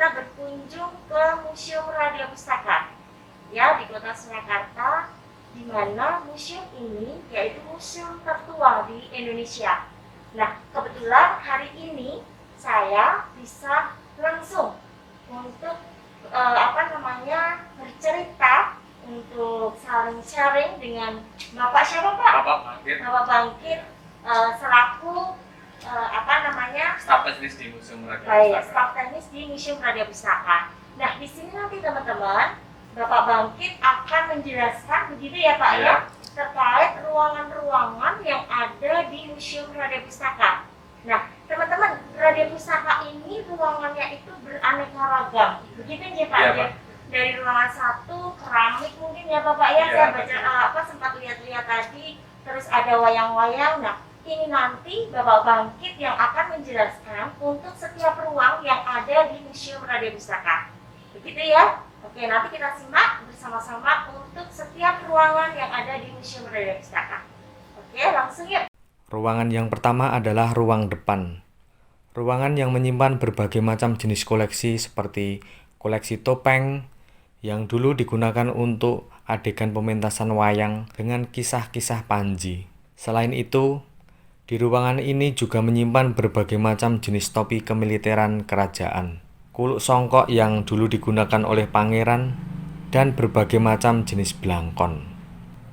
kita berkunjung ke Museum Radia Pustaka ya di Kota Surakarta, di mana museum ini yaitu museum tertua di Indonesia. Nah, kebetulan hari ini saya bisa langsung untuk bercerita, untuk saling sharing dengan Bapak siapa Pak? Bapak Bangkit. Bapak Bangkit selaku staf teknis di Museum Radia baik, Pustaka. staf teknis di Museum Radia Pustaka. Nah, di sini nanti teman-teman, Bapak Bangkit akan menjelaskan begitu ya Pak ya, terkait ruangan-ruangan yang ada di Museum Radia Pustaka. Nah, teman-teman, Radia Pustaka ini ruangannya itu beraneka ragam. Begitu ya Pak ya. Dari ruangan 1 keramik mungkin ya Bapak ya, saya baca sempat lihat-lihat tadi, terus ada wayang-wayang. Nah, ini nanti Bapak Bangkit yang akan menjelaskan untuk setiap ruang yang ada di Museum Radia Pustaka. Begitu ya? Oke, nanti kita simak bersama-sama untuk setiap ruangan yang ada di Museum Radia Pustaka. Oke, langsung yuk. Ruangan yang pertama adalah ruang depan. Ruangan yang menyimpan berbagai macam jenis koleksi seperti koleksi topeng yang dulu digunakan untuk adegan pementasan wayang dengan kisah-kisah Panji. Selain itu, di ruangan ini juga menyimpan berbagai macam jenis topi kemiliteran kerajaan, kuluk songkok yang dulu digunakan oleh pangeran, dan berbagai macam jenis belangkon.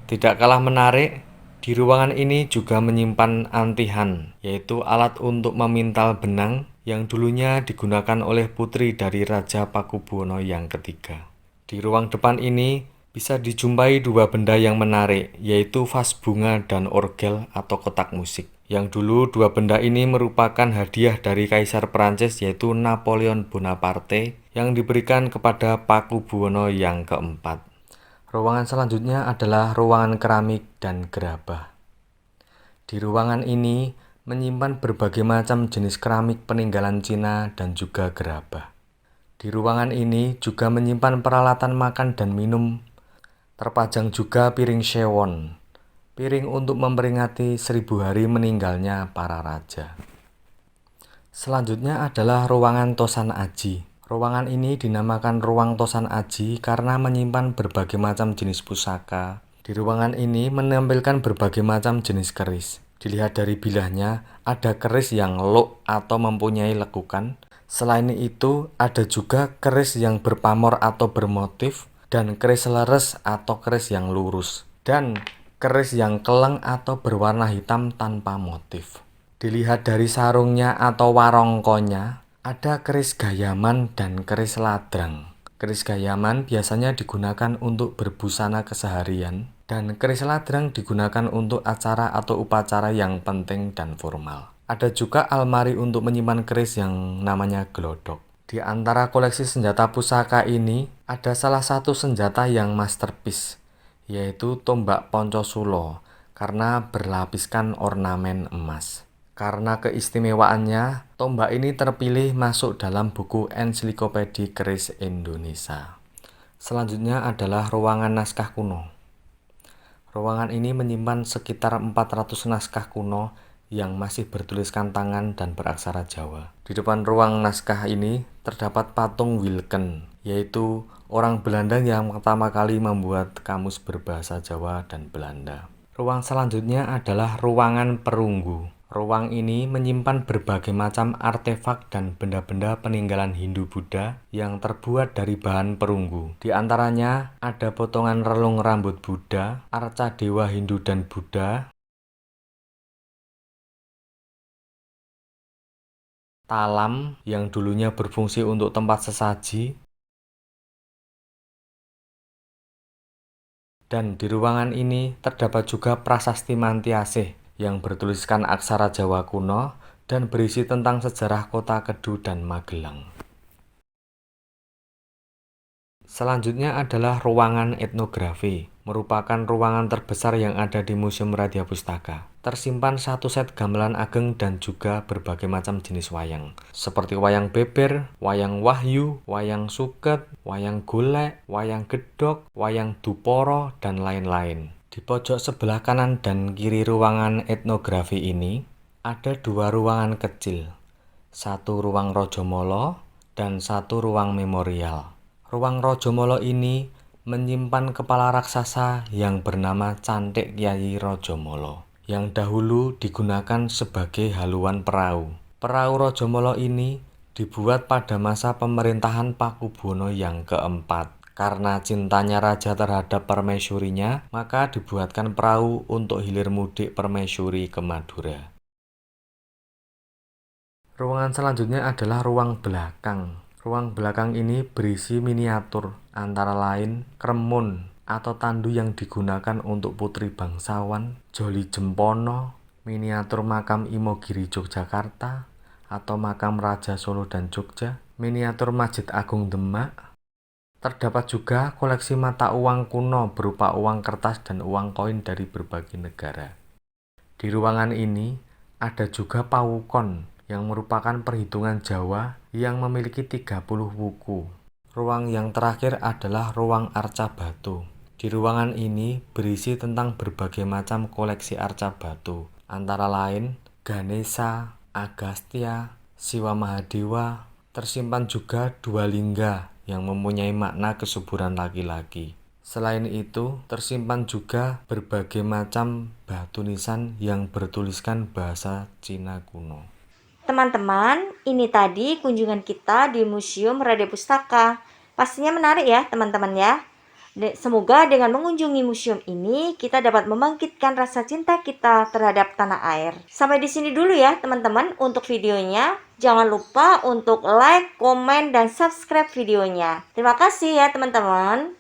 Tidak kalah menarik, di ruangan ini juga menyimpan antihan, yaitu alat untuk memintal benang yang dulunya digunakan oleh putri dari Raja Pakubuwono yang ketiga. Di ruang depan ini bisa dijumpai 2 benda yang menarik, yaitu vas bunga dan orgel atau kotak musik. Yang dulu 2 benda ini merupakan hadiah dari Kaisar Perancis yaitu Napoleon Bonaparte yang diberikan kepada Pakubuwono yang keempat. Ruangan selanjutnya adalah ruangan keramik dan gerabah. Di ruangan ini menyimpan berbagai macam jenis keramik peninggalan Cina dan juga gerabah. Di ruangan ini juga menyimpan peralatan makan dan minum. Terpajang juga piring sewon, piring untuk memperingati 1000 hari meninggalnya para raja. Selanjutnya adalah ruangan Tosan Aji. Ruangan ini dinamakan ruang Tosan Aji karena menyimpan berbagai macam jenis pusaka. Di ruangan ini menampilkan berbagai macam jenis keris. Dilihat dari bilahnya, ada keris yang luk atau mempunyai lekukan. Selain itu, ada juga keris yang berpamor atau bermotif, dan keris leres atau keris yang lurus, dan keris yang keleng atau berwarna hitam tanpa motif. Dilihat dari sarungnya atau warongkonya, ada keris gayaman dan keris ladrang. Keris gayaman biasanya digunakan untuk berbusana keseharian, dan keris ladrang digunakan untuk acara atau upacara yang penting dan formal. Ada juga almari untuk menyimpan keris yang namanya glodok. Di antara koleksi senjata pusaka ini, ada salah satu senjata yang masterpiece, yaitu tombak Poncosula, karena berlapiskan ornamen emas. Karena keistimewaannya, tombak ini terpilih masuk dalam buku Ensiklopedi Keris Indonesia. Selanjutnya adalah ruangan naskah kuno. Ruangan ini menyimpan sekitar 400 naskah kuno yang masih bertuliskan tangan dan beraksara Jawa. Di depan ruang naskah ini terdapat patung Wilken, yaitu orang Belanda yang pertama kali membuat kamus berbahasa Jawa dan Belanda. Ruang selanjutnya adalah ruangan perunggu. Ruang ini menyimpan berbagai macam artefak dan benda-benda peninggalan Hindu-Buddha yang terbuat dari bahan perunggu. Di antaranya ada potongan relung rambut Buddha, arca dewa Hindu dan Buddha, talam yang dulunya berfungsi untuk tempat sesaji, dan di ruangan ini terdapat juga prasasti Mantiasih yang bertuliskan aksara Jawa kuno dan berisi tentang sejarah kota Kedu dan Magelang. Selanjutnya adalah ruangan etnografi, merupakan ruangan terbesar yang ada di Museum Radia Pustaka. Tersimpan 1 set gamelan ageng dan juga berbagai macam jenis wayang, seperti wayang beber, wayang wahyu, wayang suket, wayang golek, wayang gedhog, wayang dupara, dan lain-lain. Di pojok sebelah kanan dan kiri ruangan etnografi ini, ada 2 ruangan kecil. 1 ruang Rajamala dan 1 ruang memorial. Ruang Rajamala ini menyimpan kepala raksasa yang bernama Cantik Kyai Rajamala, yang dahulu digunakan sebagai haluan perahu. Perahu Rajamala ini dibuat pada masa pemerintahan Pakubuwana yang keempat. Karena cintanya raja terhadap permaisurinya, maka dibuatkan perahu untuk hilir mudik permaisuri ke Madura. Ruangan selanjutnya adalah ruang belakang. Ruang belakang ini berisi miniatur, antara lain kremun atau tandu yang digunakan untuk putri bangsawan, Joli Jempono, miniatur makam Imogiri Yogyakarta atau makam Raja Solo dan Jogja, miniatur Masjid Agung Demak. Terdapat juga koleksi mata uang kuno berupa uang kertas dan uang koin dari berbagai negara. Di ruangan ini ada juga pawukon yang merupakan perhitungan Jawa yang memiliki 30 wuku. Ruang yang terakhir adalah ruang arca batu. Di ruangan ini berisi tentang berbagai macam koleksi arca batu, antara lain Ganesha, Agastya, Siwa Mahadewa. Tersimpan juga 2 lingga yang mempunyai makna kesuburan laki-laki. Selain itu, tersimpan juga berbagai macam batu nisan yang bertuliskan bahasa Cina kuno. Teman-teman, ini tadi kunjungan kita di Museum Radia Pustaka. Pastinya menarik ya teman-teman ya. Semoga dengan mengunjungi museum ini kita dapat membangkitkan rasa cinta kita terhadap tanah air. Sampai di sini dulu ya teman-teman untuk videonya. Jangan lupa untuk like, komen, dan subscribe videonya. Terima kasih ya teman-teman.